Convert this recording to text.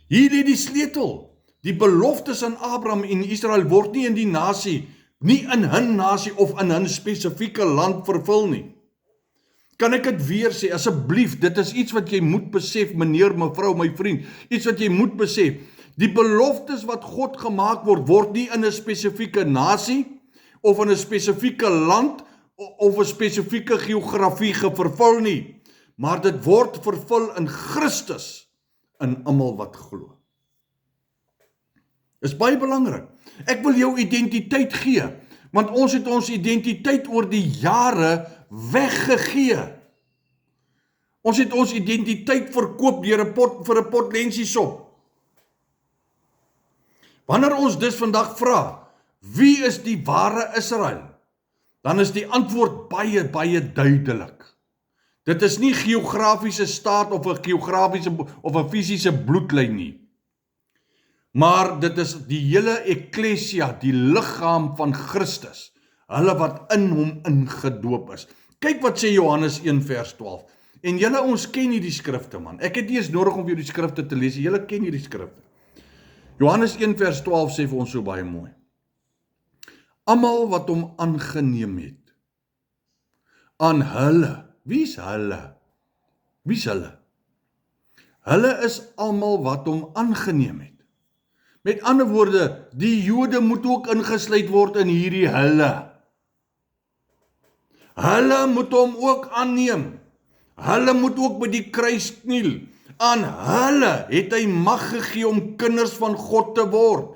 Hier lê die sleutel. Die beloftes aan Abraham en Israel word nie in die nasie, nie in hun nasie of in hun spesifieke land vervul nie. Kan ek dit weer sê, asseblief, dit is iets wat jy moet besef, meneer, mevrou, my vriend, iets wat jy moet besef. Die beloftes wat God gemaak word nie in 'n spesifieke nasie, of in 'n spesifieke land, of 'n spesifieke geografie vervul nie, maar dit word vervul in Christus, in almal wat glo. Is baie belangrik. Ek wil jou identiteit gee, want ons het ons identiteit oor die jare weggegee. Ons het ons identiteit verkoop deur 'n pot vir 'n pot lensiesop. Wanneer ons dus vandag vra, wie is die ware Israel? Dan is die antwoord baie, baie duidelik. Dit is nie geografiese staat of 'n geografiese of 'n fisiese bloedlyn nie. Maar dit is die hele eklesia, die liggaam van Christus, hulle wat in hom ingedoop is. Kyk wat sê Johannes 1 vers 12. En julle, ons ken hierdie skrifte, man. Ek het nie eens nodig om vir julle die skrifte te lees. Julle ken hierdie skrifte. Johannes 1 vers 12 sê vir ons so baie mooi. Almal wat hom aangeneem het. Aan hulle. Wie's hulle? Wie's hulle? Hulle is almal wat hom aangeneem het. Met ander woorde, die Jode moet ook ingesluit word in hierdie hulle. Hulle moet hom ook aanneem. Hulle moet ook by die kruis kniel. Aan hulle het hy mag gegee om kinders van God te word.